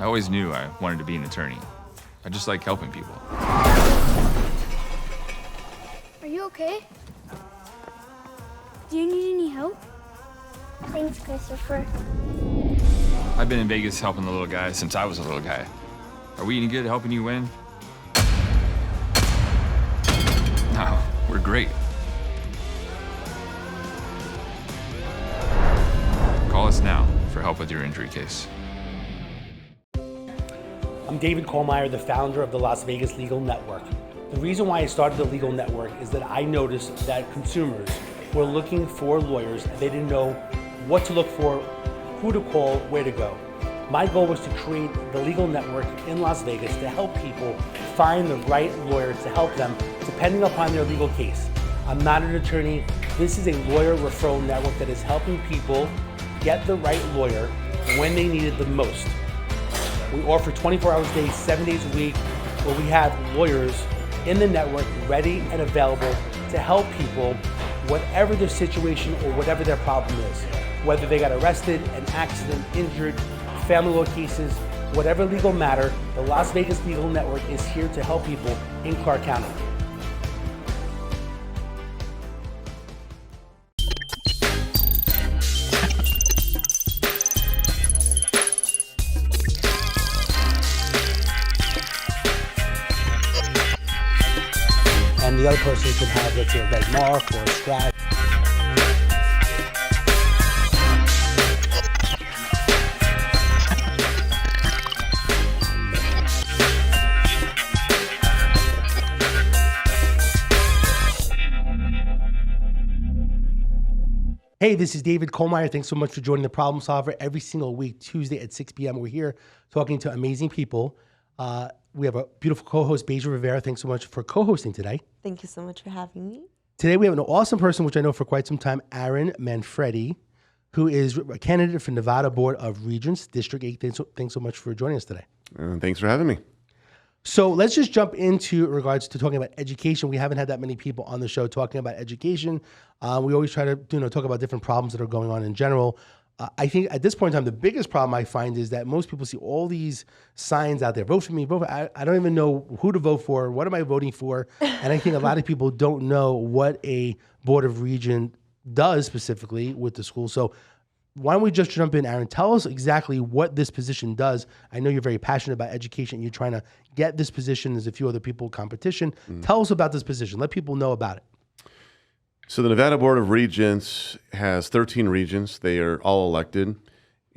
I always knew I wanted to be an attorney. I just like helping people. Are you okay? Do you need any help? Thanks, Christopher. I've been in Vegas helping the little guy since I was a little guy. Are we any good at helping you win? No, we're great. Call us now for help with your injury case. I'm David Kohlmeyer, the founder of the Las Vegas Legal Network. The reason why I started the Legal Network is that I noticed that consumers were looking for lawyers and they didn't know what to look for, who to call, where to go. My goal was to create the Legal Network in Las Vegas to help people find the right lawyer to help them depending upon their legal case. I'm not an attorney. This is a lawyer referral network that is helping people get the right lawyer when they need it the most. We offer 24 hours a day, 7 days a week, where we have lawyers in the network ready and available to help people, whatever their situation or whatever their problem is. Whether they got arrested, an accident, injured, family law cases, whatever legal matter, the Las Vegas Legal Network is here to help people in Clark County. And the other person could have, let's say, a red mark or a scratch. Hey, this is David Kohlmeyer. Thanks so much for joining The Problem Solver every single week, Tuesday at 6 p.m. We're here talking to amazing people. We have a beautiful co-host, Beja Rivera. Thanks so much for co-hosting today. Thank you so much for having me. Today we have an awesome person, which I know for quite some time, Aaron Manfredi, who is a candidate for Nevada Board of Regents, District 8. Thanks so much for joining us today. Thanks for having me. So let's just jump into regards to talking about education. We haven't had that many people on the show talking about education. We always try to talk about different problems that are going on in general. I think at this point in time, the biggest problem I find is that most people see all these signs out there. Vote for me, vote for me. I don't even know who to vote for. What am I voting for? And I think a lot of people don't know what a Board of Regents does specifically with the school. So why don't we just jump in, Aaron? Tell us exactly what this position does. I know you're very passionate about education. You're trying to get this position. There's a few other people in competition. Tell us about this position. Let people know about it. So the Nevada Board of Regents has 13 regents. They are all elected,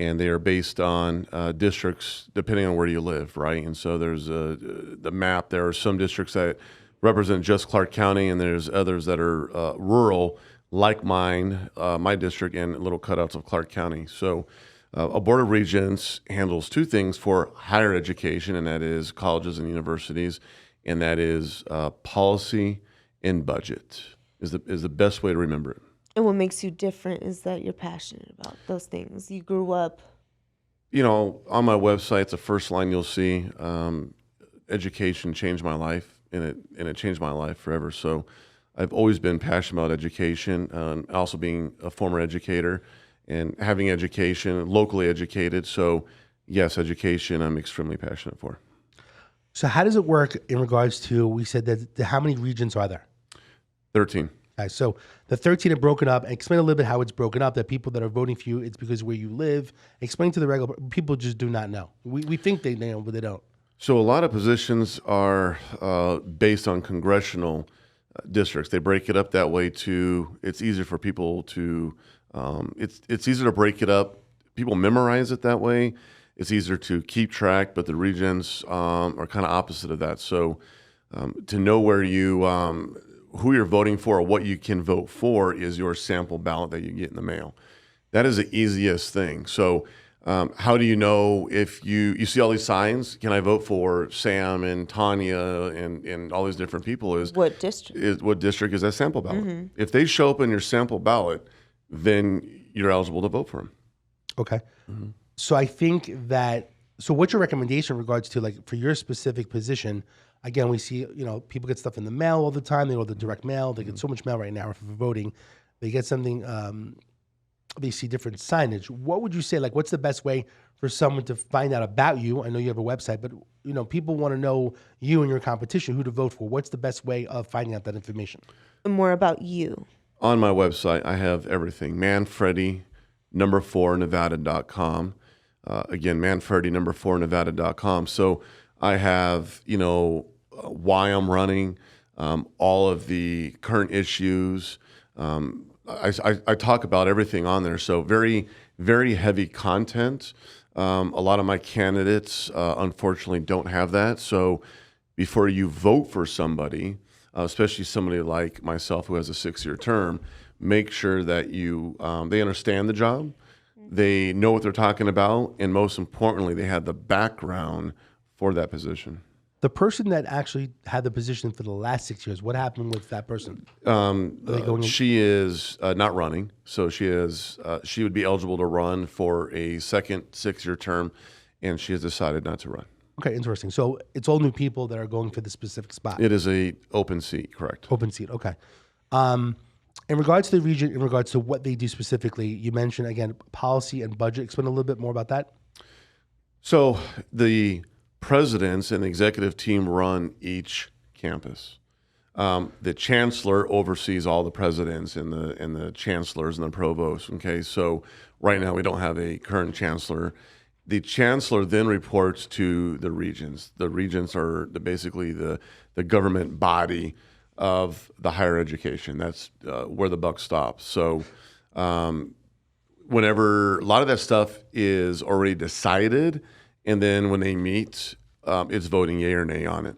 and they are based on districts depending on where you live, right? And so there's the map. There are some districts that represent just Clark County, and there's others that are rural, like mine, my district, and little cutouts of Clark County. So a Board of Regents handles two things for higher education, and that is colleges and universities, and that is policy and budget. Is the best way to remember it. And what makes you different is that you're passionate about those things. You grew up. On my website, it's the first line you'll see. Education changed my life, and it changed my life forever. So I've always been passionate about education, also being a former educator and having education, locally educated. So yes, education I'm extremely passionate for. So how does it work in regards to, we said that how many regents are there? 13. Okay, so the 13 are broken up. Explain a little bit how it's broken up, that people that are voting for you, it's because where you live. Explain to the regular people, just do not know. We think they know, but they don't. So a lot of positions are based on congressional districts. They break it up that way to, it's easier for people to, it's easier to break it up. People memorize it that way. It's easier to keep track, but the regions are kind of opposite of that. So to know where you, who you're voting for or what you can vote for is your sample ballot that you get in the mail. That is the easiest thing. So how do you know if you see all these signs, can I vote for Sam and Tanya and all these different people? What district? What district is that sample ballot? If they show up in your sample ballot, then you're eligible to vote for them. Okay. So I think that, so what's your recommendation in regards to, like, for your specific position? Again, we see, people get stuff in the mail all the time. They go to the direct mail. They get so much mail right now for voting. They get something they see different signage. What would you say, like, what's the best way for someone to find out about you? I know you have a website, but, people want to know you and your competition, who to vote for. What's the best way of finding out that information? More about you. On my website, I have everything. Manfredi, 4 Nevada.com. Again, Manfredi, 4 Nevada.com. So I have, why I'm running, all of the current issues. I talk about everything on there. So very, very heavy content. A lot of my candidates, unfortunately, don't have that. So before you vote for somebody, especially somebody like myself who has a 6-year term, make sure that they understand the job, they know what they're talking about, and most importantly, they have the background for that position. The person that actually had the position for the last 6 years, what happened with that person? She is not running, so she would be eligible to run for a second 6-year term, and she has decided not to run. Okay, interesting. So it's all new people that are going for the specific spot. It is a open seat, correct? Open seat, okay. In regards to the region, in regards to what they do specifically, you mentioned, again, policy and budget. Explain a little bit more about that. So the presidents and the executive team run each campus. The chancellor oversees all the presidents and the chancellors and the provosts. Okay, so right now we don't have a current chancellor. The chancellor then reports to the regents. The regents are basically the government body of the higher education. That's where the buck stops. So whenever a lot of that stuff is already decided, and then when they meet, it's voting yay or nay on it.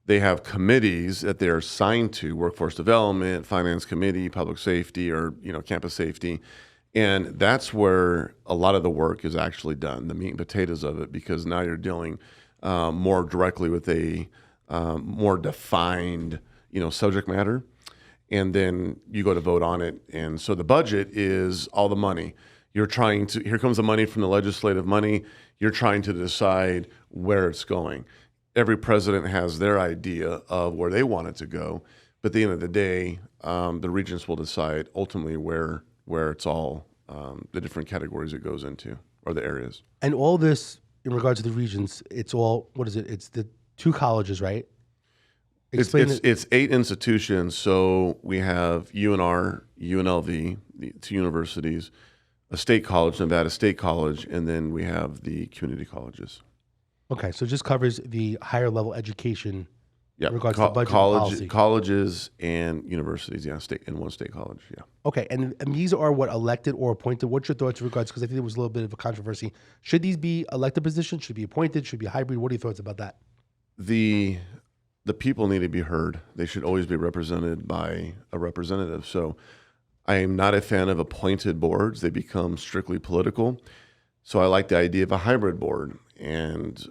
They have committees that they're assigned to: workforce development, finance committee, public safety, or campus safety. And that's where a lot of the work is actually done, the meat and potatoes of it, because now you're dealing more directly with a more defined, subject matter. And then you go to vote on it. And so the budget is all the money. Here comes the money from the legislative money. You're trying to decide where it's going. Every president has their idea of where they want it to go. But at the end of the day, the regents will decide ultimately where it's all, the different categories it goes into, or the areas. And all this, in regards to the regions, it's all, what is it? It's the 2 colleges, right? It's 8 institutions. So we have UNR, UNLV, the 2 universities, a state college, Nevada State College, and then we have the community colleges. Okay, so it just covers the higher level education. Yeah, in regards to budget and policy. Colleges and universities, state and 1 state college, yeah. Okay, and these are what, elected or appointed? What's your thoughts in regards, because I think there was a little bit of a controversy. Should these be elected positions? Should be appointed? Should be hybrid? What are your thoughts about that? The people need to be heard. They should always be represented by a representative. So I am not a fan of appointed boards. They become strictly political. So I like the idea of a hybrid board. And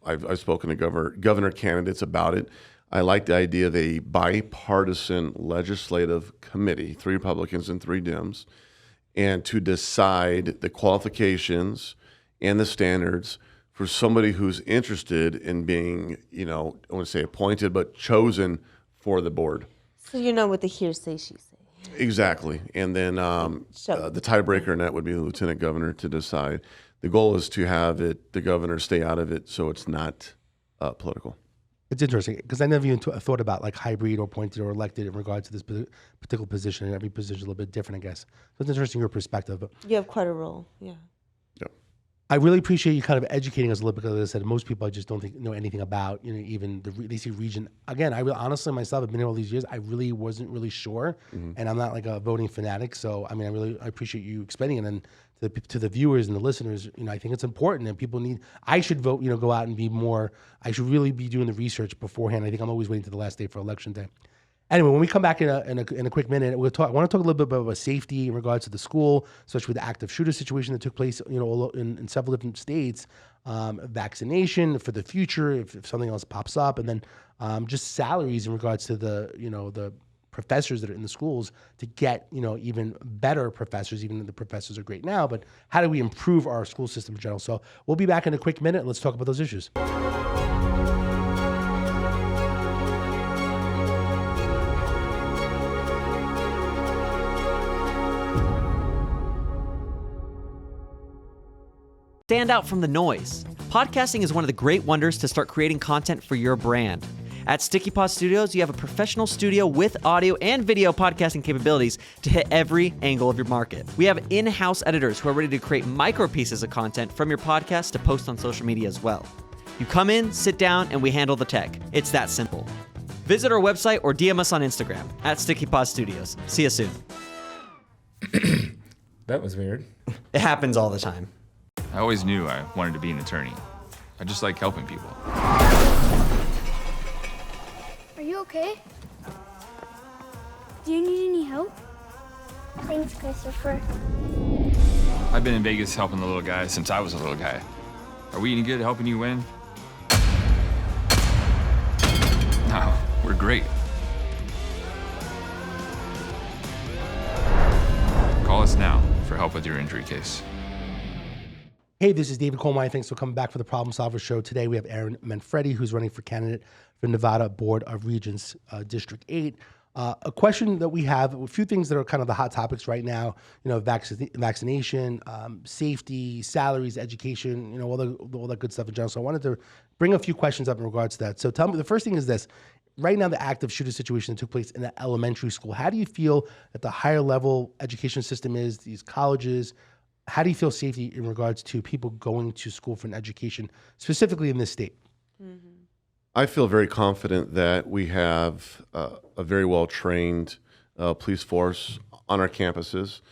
I've spoken to governor candidates about it. I like the idea of a bipartisan legislative committee, 3 Republicans and 3 Dems, and to decide the qualifications and the standards for somebody who's interested in being, I want to say appointed, but chosen for the board. So what the hearsay she say. Exactly. And then the tiebreaker in that would be the lieutenant governor to decide. The goal is to have the governor stay out of it so it's not political. It's interesting because I never even thought about like hybrid or appointed or elected in regards to this particular position, and every position is a little bit different, I guess. So it's interesting your perspective. But you have quite a role, yeah. Yep. I really appreciate you kind of educating us a little bit, because as I said, most people I just don't know anything about, even they see region. Again, I honestly myself have been here all these years. I really wasn't really sure, and I'm not like a voting fanatic. So I mean, I appreciate you explaining it, and to the viewers and the listeners, I think it's important, and people need. I should vote, go out and be more. I should really be doing the research beforehand. I think I'm always waiting to the last day for election day. Anyway, when we come back in a quick minute, I want to talk a little bit about safety in regards to the school, especially with the active shooter situation that took place, in several different states, vaccination for the future if something else pops up, and then just salaries in regards to the professors that are in the schools to get even better professors, even though the professors are great now. But how do we improve our school system in general? So we'll be back in a quick minute, and let's talk about those issues. Stand out from the noise. Podcasting is one of the great wonders to start creating content for your brand. At Sticky Pod Studios, you have a professional studio with audio and video podcasting capabilities to hit every angle of your market. We have in-house editors who are ready to create micro pieces of content from your podcast to post on social media as well. You come in, sit down, and we handle the tech. It's that simple. Visit our website or DM us on Instagram at Sticky Pod Studios. See you soon. That was weird. It happens all the time. I always knew I wanted to be an attorney. I just like helping people. Are you okay? Do you need any help? Thanks, Christopher. I've been in Vegas helping the little guy since I was a little guy. Are we any good at helping you win? No, we're great. Call us now for help with your injury case. Hey, this is David Colmeyer. Thanks for coming back for the Problem Solver Show. Today we have Aaron Manfredi, who's running for candidate for Nevada Board of Regents, District 8. A question that we have, a few things that are kind of the hot topics right now, vaccination, safety, salaries, education, all that good stuff in general. So I wanted to bring a few questions up in regards to that. So tell me, the first thing is this. Right now, the active shooter situation that took place in the elementary school, how do you feel that the higher level education system is, these colleges? How do you feel safety in regards to people going to school for an education, specifically in this state? Mm-hmm. I feel very confident that we have a very well-trained police force on our campuses.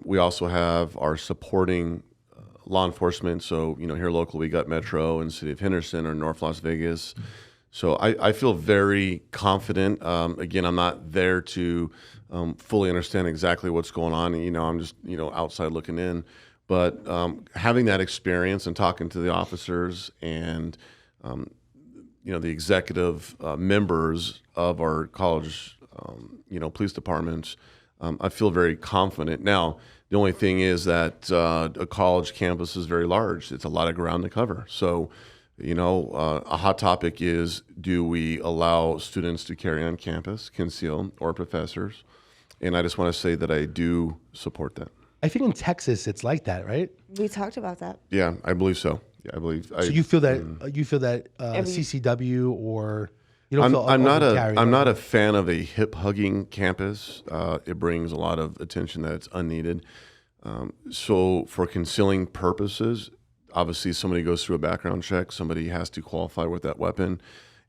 We also have our supporting law enforcement. So, here locally, we got Metro and City of Henderson or North Las Vegas. So I feel very confident. Again, I'm not there to fully understand exactly what's going on. I'm just, outside looking in. But having that experience and talking to the officers and, the executive members of our college, police departments, I feel very confident. Now, the only thing is that a college campus is very large. It's a lot of ground to cover. So, a hot topic is, do we allow students to carry on campus, conceal, or professors? And I just want to say that I do support that. I think in Texas it's like that, right? We talked about that. Yeah, I believe so. Yeah, I believe. So you feel that CCW or you don't feel I'm not a fan of a hip hugging campus. It brings a lot of attention that's unneeded. So for concealing purposes, obviously somebody goes through a background check. Somebody has to qualify with that weapon.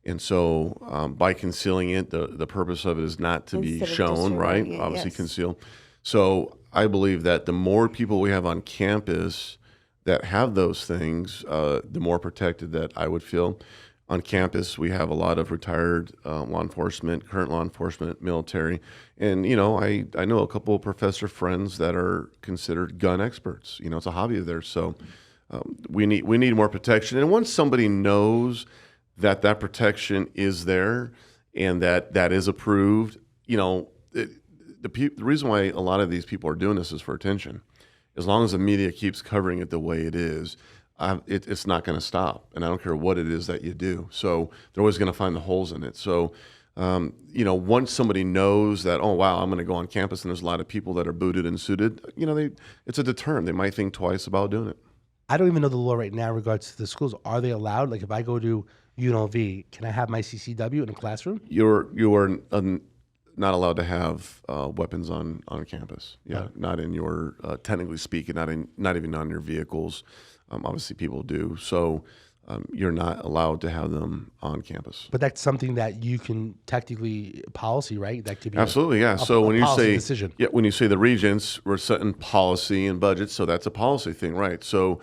And so by concealing it, the purpose of it is not to be shown, right? Obviously conceal. So I believe that the more people we have on campus that have those things, the more protected that I would feel. On campus, we have a lot of retired law enforcement, current law enforcement, military. And, I know a couple of professor friends that are considered gun experts. It's a hobby of theirs. So we need more protection. And once somebody knows that protection is there and that is approved, the reason why a lot of these people are doing this is for attention. As long as the media keeps covering it the way it is, it's not going to stop. And I don't care what it is that you do. So they're always going to find the holes in it. So, once somebody knows that, oh, wow, I'm going to go on campus and there's a lot of people that are booted and suited, it's a deterrent. They might think twice about doing it. I don't even know the law right now in regards to the schools. Are they allowed? Like if I go to UNLV, can I have my CCW in a classroom? You are not allowed to have weapons on campus. Yeah, not in your technically speaking, not even on your vehicles. Obviously, people do. So you're not allowed to have them on campus. But that's something that you can technically policy, right? That could be absolutely, yeah. So when you say decision. Yeah, when you say the regents, we're setting policy and budget, so that's a policy thing, right? So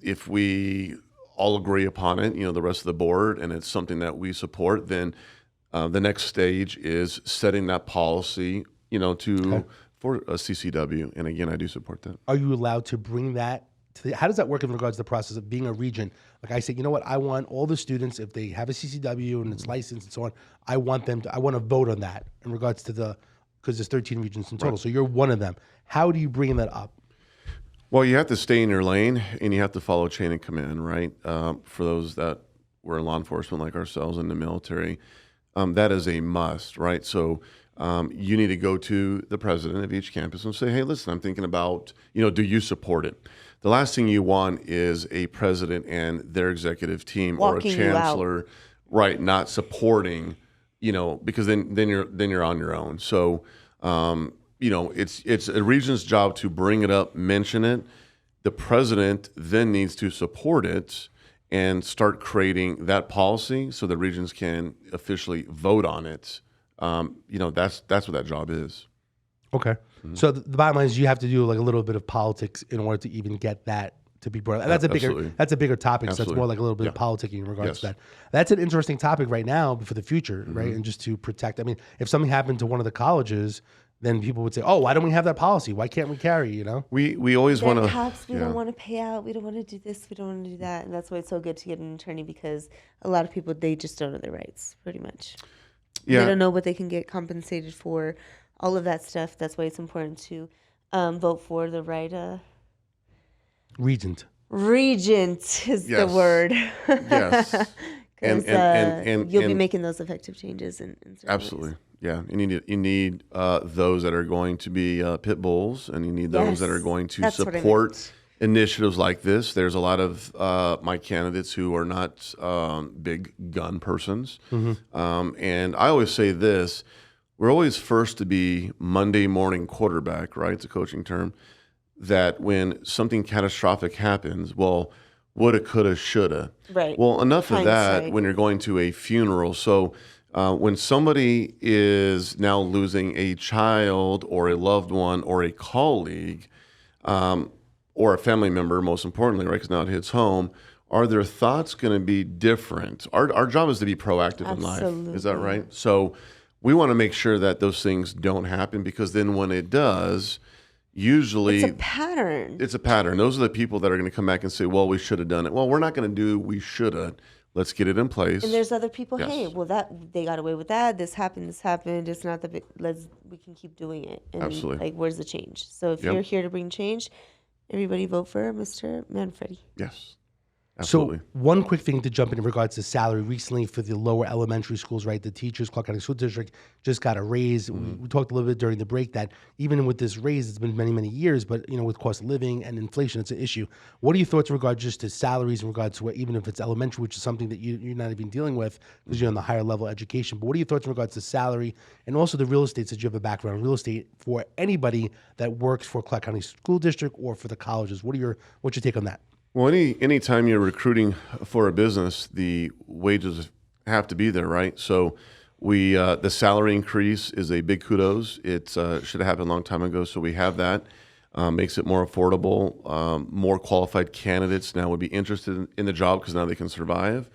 if we all agree upon it, the rest of the board, and it's something that we support, then the next stage is setting that policy, for a CCW. And again, I do support that. Are you allowed to bring that to how does that work in regards to the process of being a regent? Like I say, you know what, I want all the students, if they have a CCW and it's licensed and so on, I want to vote on that in regards to because there's 13 regents in total. Right. So you're one of them. How do you bring that up? Well, you have to stay in your lane and you have to follow chain of command, right? For those that were in law enforcement like ourselves in the military, that is a must, right? So you need to go to the president of each campus and say, hey, listen, I'm thinking about, do you support it? the last thing you want is a president and their executive team Walking or you a out. chancellor, right, not supporting, because then you're on your own. So, it's a regent's job to bring it up, mention it. The president then needs to support it and start creating that policy so the regents can officially vote on it. That's what that job is. Okay. So the bottom line is you have to do like a little bit of politics in order to even get that to be brought up. That's Absolutely. That's a bigger topic. So that's Absolutely. more like a little bit of politicking in regards to that. That's an interesting topic right now for the future, right? And just to protect. I mean, if something happened to one of the colleges, then people would say, "Oh, why don't we have that policy? Why can't we carry?" We always want to. Cops, we don't want to pay out. We don't want to do this. We don't want to do that. And that's why it's so good to get an attorney, because a lot of people, they just don't know their rights, pretty much. Yeah. They don't know what they can get compensated for, all of that stuff. That's why it's important to vote for the right. Regent is the Yes. word. Yes. Because you'll be making those effective changes in certain Absolutely. ways. Yeah, you need those that are going to be pit bulls, and you need those that are going to That's what I support meant. initiatives like this. There's a lot of my candidates who are not big gun persons, and I always say this: we're always first to be Monday morning quarterback, right? It's a coaching term. That when something catastrophic happens, well, woulda, coulda, shoulda. Right. Well, enough of that Hindsight. when you're going to a funeral. So when somebody is now losing a child or a loved one or a colleague or a family member, most importantly, right, because now it hits home, are their thoughts going to be different? Our job is to be proactive in life. Is that right? So we want to make sure that those things don't happen, because then when it does, usually It's a pattern. it's a pattern. Those are the people that are going to come back and say, well, we should have done it. Well, we're not going to do we should have. Let's get it in place. And there's other people. Yes. Hey, well, that they got away with that. This happened. It's not the big. We can keep doing it. And Absolutely. Like, where's the change? So if you're here to bring change, everybody vote for Mr. Manfredi. Yes, absolutely. So one quick thing to jump in regards to salary. Recently for the lower elementary schools, right, the teachers, Clark County School District just got a raise. We talked a little bit during the break that even with this raise, it's been many, many years, but with cost of living and inflation, it's an issue. What are your thoughts in regards just to salaries in regards to what, even if it's elementary, which is something that you're not even dealing with because you're on the higher level education, but what are your thoughts in regards to salary and also the real estate, since you have a background in real estate, for anybody that works for Clark County School District or for the colleges? What's your take on that? Well, anytime you're recruiting for a business, the wages have to be there, right? So the salary increase is a big kudos. It should have happened a long time ago, so we have that. Makes it more affordable. More qualified candidates now would be interested in the job because now they can survive,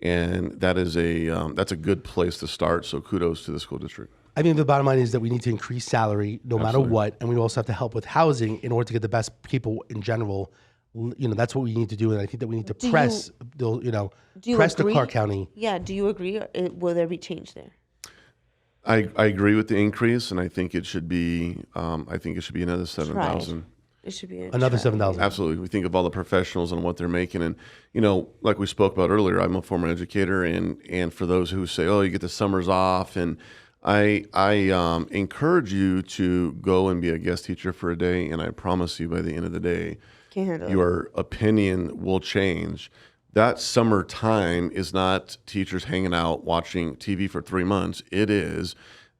and that's a good place to start. So kudos to the school district. I mean, the bottom line is that we need to increase salary no matter what, and we also have to help with housing in order to get the best people in general. That's what we need to do, and I think that we need to press the Clark County. Yeah. Do you agree? Or will there be change there? I agree with the increase, and I think it should be another 7,000. It should be Another 7,000. Absolutely. We think of all the professionals and what they're making. And, like we spoke about earlier, I'm a former educator. And for those who say, oh, you get the summers off. And I encourage you to go and be a guest teacher for a day. And I promise you by the end of the day, your opinion will change. That summer time is not teachers hanging out watching TV for 3 months. It is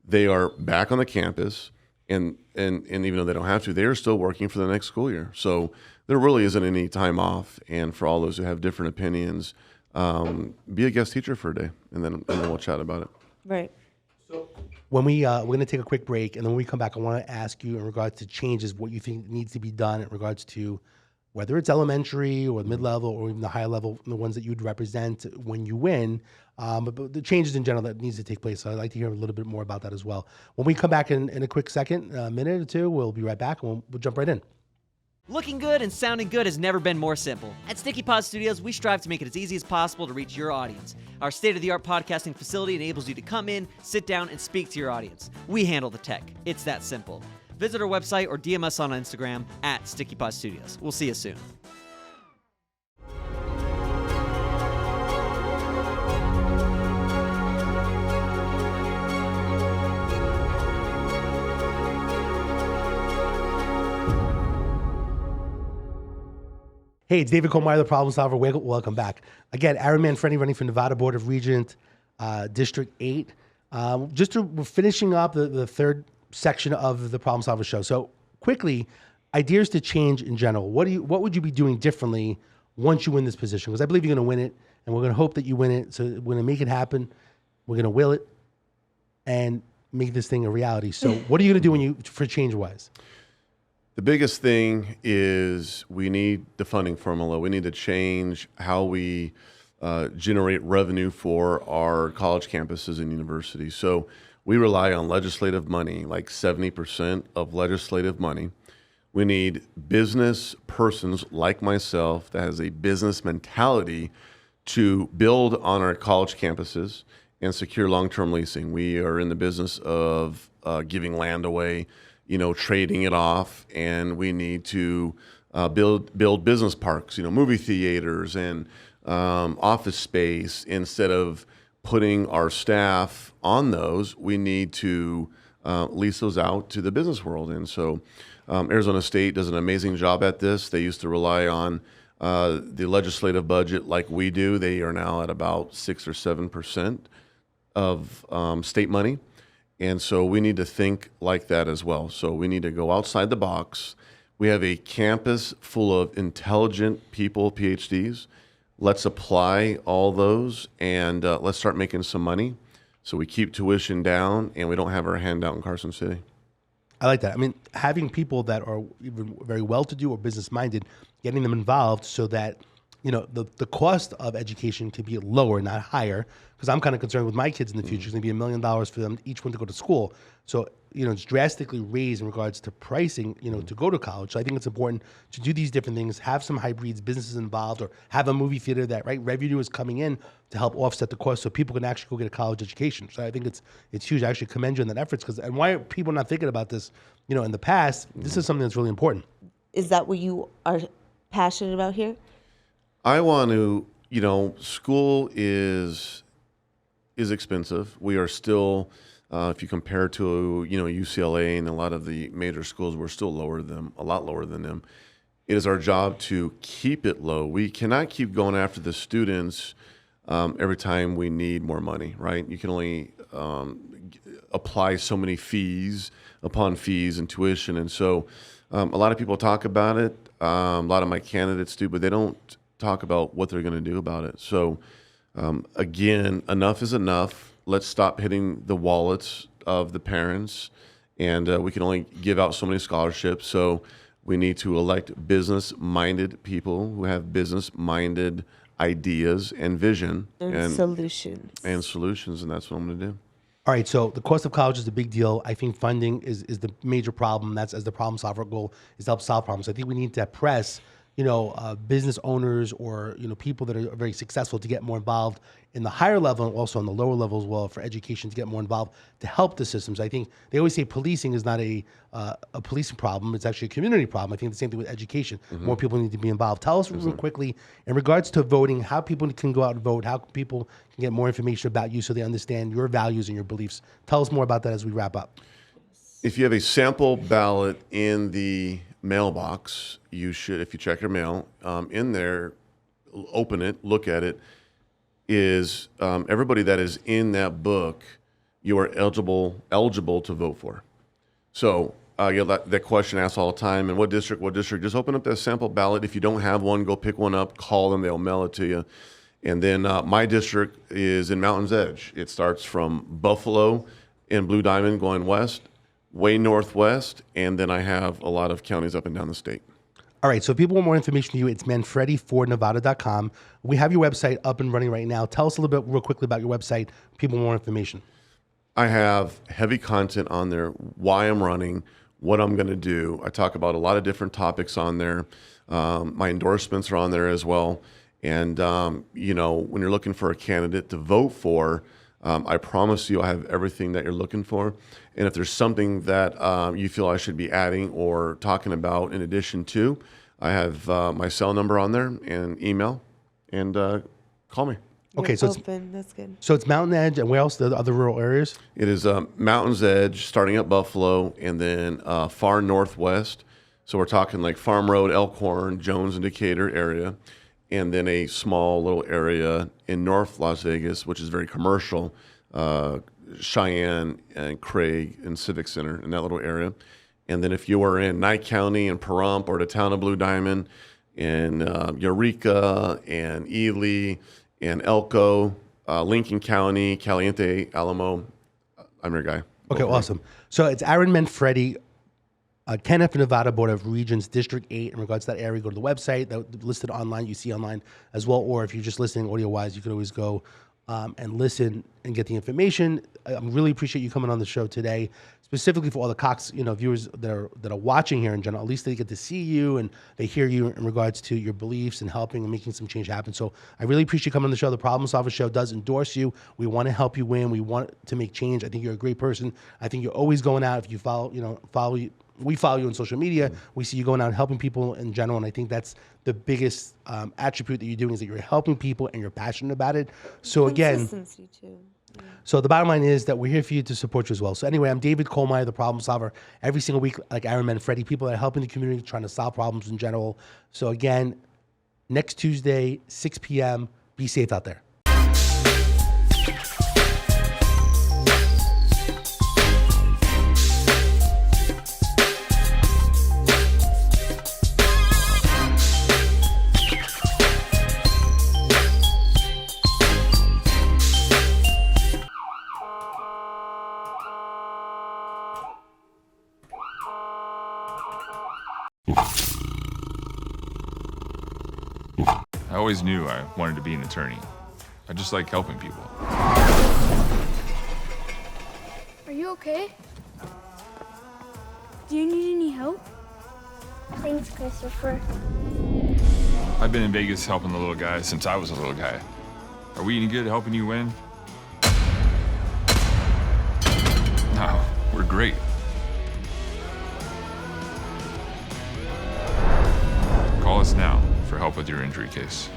they are back on the campus. And even though they don't have to, they are still working for the next school year. So there really isn't any time off. And for all those who have different opinions, be a guest teacher for a day, and then we'll chat about it. Right. So when we're going to take a quick break, and then when we come back, I want to ask you in regards to changes, what you think needs to be done in regards to whether it's elementary or mid-level or even the higher level, the ones that you'd represent when you win, but the changes in general that needs to take place. So I'd like to hear a little bit more about that as well. When we come back in a quick second, a minute or two, we'll be right back, and we'll jump right in. Looking good and sounding good has never been more simple. At Sticky Pod Studios, we strive to make it as easy as possible to reach your audience. Our state-of-the-art podcasting facility enables you to come in, sit down, and speak to your audience. We handle the tech. It's that simple. Visit our website or DM us on Instagram at Sticky Pod Studios. We'll see you soon. Hey, it's David Colmeyer, the Problem Solver. Welcome back. Again, Aaron Manfredi running for Nevada Board of Regents, District 8. We're finishing up the third section of the Problem Solver show. So quickly, ideas to change in general. What would you be doing differently once you win this position? Because I believe you're going to win it, and we're going to hope that you win it. So we're going to make it happen. We're going to will it and make this thing a reality. So what are you going to do for change-wise? The biggest thing is we need the funding formula. We need to change how we generate revenue for our college campuses and universities. So we rely on legislative money, like 70% of legislative money. We need business persons like myself that has a business mentality to build on our college campuses and secure long-term leasing. We are in the business of giving land away, trading it off, and we need to build business parks, movie theaters and office space. Instead of putting our staff on those, we need to lease those out to the business world. And so Arizona State does an amazing job at this. They used to rely on the legislative budget like we do. They are now at about 6 or 7% of state money. And so we need to think like that as well. So we need to go outside the box. We have a campus full of intelligent people, PhDs. Let's apply all those and let's start making some money so we keep tuition down and we don't have our hand out in Carson City. I like that. I mean, having people that are even very well-to-do or business-minded, getting them involved so that the cost of education can be lower, not higher, because I'm kind of concerned with my kids in the future. It's going to be $1 million for them, each one to go to school. So, it's drastically raised in regards to pricing, to go to college. So I think it's important to do these different things, have some hybrids, businesses involved, or have a movie theater that, revenue is coming in to help offset the cost so people can actually go get a college education. So I think it's huge. I actually commend you on that efforts, and why are people not thinking about this, in the past? This is something that's really important. Is that what you are passionate about here? I want to, school is expensive. We are still, if you compare to, UCLA and a lot of the major schools, we're still a lot lower than them. It is our job to keep it low. We cannot keep going after the students every time we need more money, right? You can only apply so many fees upon fees and tuition. And so a lot of people talk about it. A lot of my candidates do, but they don't talk about what they're going to do about it. So again, enough is enough. Let's stop hitting the wallets of the parents, and we can only give out so many scholarships. So we need to elect business-minded people who have business-minded ideas and vision and solutions. And that's what I'm going to do. All right, so the cost of college is a big deal. I think funding is the major problem. That's as the problem solver goal is to help solve problems. I think we need to press business owners or, people that are very successful to get more involved in the higher level and also on the lower level as well for education to get more involved to help the systems. I think they always say policing is not a policing problem. It's actually a community problem. I think the same thing with education. Mm-hmm. More people need to be involved. Tell us real quickly in regards to voting, how people can go out and vote, how people can get more information about you so they understand your values and your beliefs. Tell us more about that as we wrap up. If you have a sample ballot in the mailbox, you should, if you check your mail, in there, open it, look at it, is everybody that is in that book, you are eligible to vote for. So I get that question asked all the time, and what district? Just open up that sample ballot. If you don't have one, go pick one up, call them, they'll mail it to you. And then my district is in Mountain's Edge. It starts from Buffalo and Blue Diamond going west, way northwest, and then I have a lot of counties up and down the state. All right, so if people want more information from you, it's manfredi4nevada.com. We have your website up and running right now. Tell us a little bit real quickly about your website. People want more information. I have heavy content on there, why I'm running, what I'm going to do. I talk about a lot of different topics on there. My endorsements are on there as well. And, when you're looking for a candidate to vote for, I promise you I have everything that you're looking for. And if there's something that you feel I should be adding or talking about in addition to, I have my cell number on there and email, and call me. Okay, so it's open. That's good. So it's Mountain Edge, and where else? The other rural areas? It is Mountain's Edge, starting at Buffalo, and then far northwest. So we're talking like Farm Road, Elkhorn, Jones, and Decatur area, and then a small little area in North Las Vegas, which is very commercial, Cheyenne and Craig and Civic Center in that little area. And then if you were in Nye County and Pahrump or the town of Blue Diamond, in Eureka and Ely and Elko, Lincoln County, Caliente, Alamo, I'm your guy. Okay, awesome. So it's Aaron Manfredi, Kenneth, Nevada Board of Regents, District 8. In regards to that area, go to the website that listed online. You see online as well, or if you're just listening audio-wise, you can always go and listen and get the information. I really appreciate you coming on the show today, specifically for all the Cox, viewers that are watching here in general. At least they get to see you and they hear you in regards to your beliefs and helping and making some change happen. So I really appreciate you coming on the show. The Problem Solver Show does endorse you. We want to help you win. We want to make change. I think you're a great person. I think you're always going out. If you we follow you on social media. We see you going out and helping people in general, and I think that's the biggest attribute that you're doing is that you're helping people and you're passionate about it. So again, Consistency too. Yeah. so the bottom line is that we're here for you to support you as well. So anyway, I'm David Kohlmeyer, the Problem Solver. Every single week, like Aaron Manfredi, people that are helping the community, trying to solve problems in general. So again, next Tuesday, 6 p.m. Be safe out there. I always knew I wanted to be an attorney. I just like helping people. Are you okay? Do you need any help? Thanks, Christopher. I've been in Vegas helping the little guy since I was a little guy. Are we any good at helping you win? No, we're great. Call us now for help with your injury case.